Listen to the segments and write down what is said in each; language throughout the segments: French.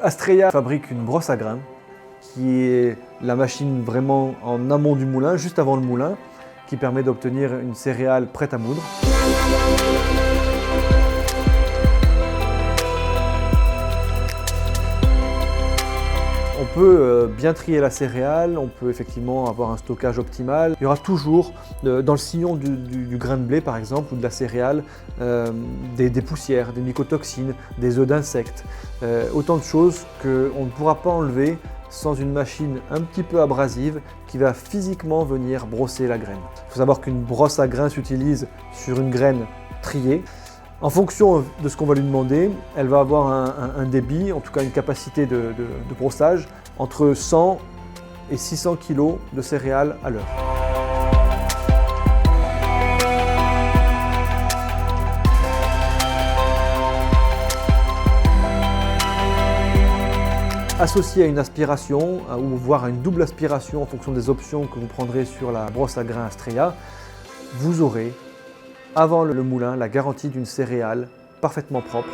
Astrea fabrique une brosse à grains qui est la machine vraiment en amont du moulin, juste avant le moulin, qui permet d'obtenir une céréale prête à moudre. On peut bien trier la céréale, on peut effectivement avoir un stockage optimal. Il y aura toujours, dans le sillon du grain de blé par exemple, ou de la céréale, des poussières, des mycotoxines, des œufs d'insectes. Autant de choses qu'on ne pourra pas enlever sans une machine un petit peu abrasive qui va physiquement venir brosser la graine. Il faut savoir qu'une brosse à grains s'utilise sur une graine triée. En fonction de ce qu'on va lui demander, elle va avoir un débit, en tout cas une capacité de brossage, entre 100 et 600 kg de céréales à l'heure. Associé à une aspiration, ou voire à une double aspiration en fonction des options que vous prendrez sur la brosse à grains Astrea, vous aurez, avant le moulin, la garantie d'une céréale parfaitement propre.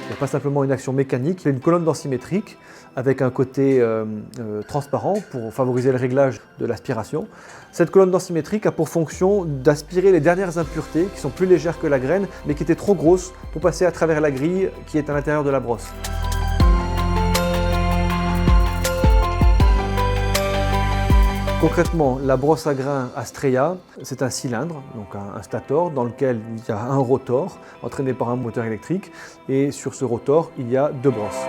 Il n'y a pas simplement une action mécanique, il y a une colonne densimétrique avec un côté transparent pour favoriser le réglage de l'aspiration. Cette colonne densimétrique a pour fonction d'aspirer les dernières impuretés qui sont plus légères que la graine mais qui étaient trop grosses pour passer à travers la grille qui est à l'intérieur de la brosse. Concrètement, la brosse à grains Astrea, c'est un cylindre, donc un stator, dans lequel il y a un rotor entraîné par un moteur électrique, et sur ce rotor, il y a deux brosses.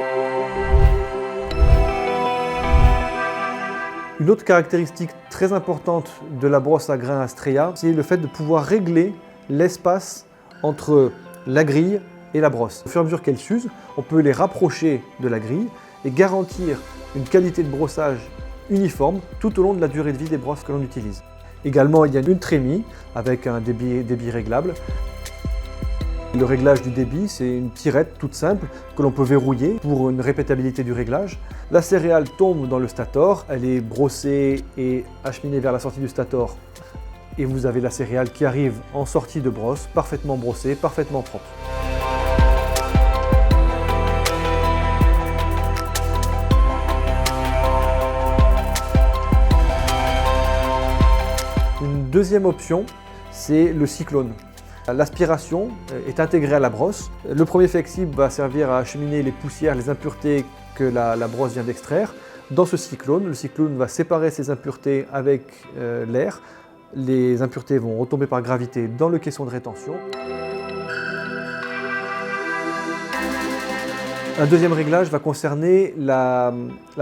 Une autre caractéristique très importante de la brosse à grains Astrea, c'est le fait de pouvoir régler l'espace entre la grille et la brosse. Au fur et à mesure qu'elles s'usent, on peut les rapprocher de la grille et garantir une qualité de brossage uniforme tout au long de la durée de vie des brosses que l'on utilise. Également, il y a une trémie avec un débit réglable. Le réglage du débit, c'est une tirette toute simple que l'on peut verrouiller pour une répétabilité du réglage. La céréale tombe dans le stator, elle est brossée et acheminée vers la sortie du stator et vous avez la céréale qui arrive en sortie de brosse, parfaitement brossée, parfaitement propre. Une deuxième option, c'est le cyclone. L'aspiration est intégrée à la brosse. Le premier flexible va servir à acheminer les poussières, les impuretés que la brosse vient d'extraire. Dans ce cyclone, le cyclone va séparer ces impuretés avec l'air. Les impuretés vont retomber par gravité dans le caisson de rétention. Un deuxième réglage va concerner la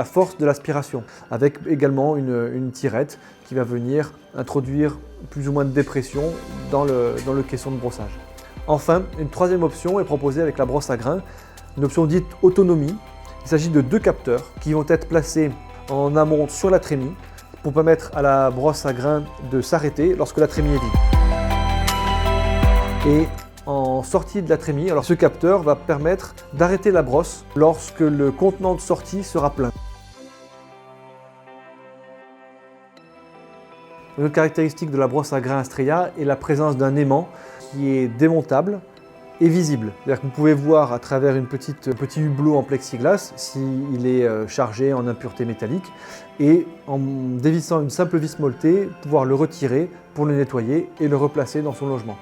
force de l'aspiration, avec également une tirette qui va venir introduire plus ou moins de dépression dans le caisson de brossage. Enfin, une troisième option est proposée avec la brosse à grains, une option dite autonomie. Il s'agit de deux capteurs qui vont être placés en amont sur la trémie pour permettre à la brosse à grains de s'arrêter lorsque la trémie est vide. Et en sortie de la trémie, alors ce capteur va permettre d'arrêter la brosse lorsque le contenant de sortie sera plein. Une autre caractéristique de la brosse à grains Astrea est la présence d'un aimant qui est démontable et visible. C'est-à-dire que vous pouvez voir à travers un petit hublot en plexiglas s'il est chargé en impuretés métalliques et en dévissant une simple vis molletée, pouvoir le retirer pour le nettoyer et le replacer dans son logement.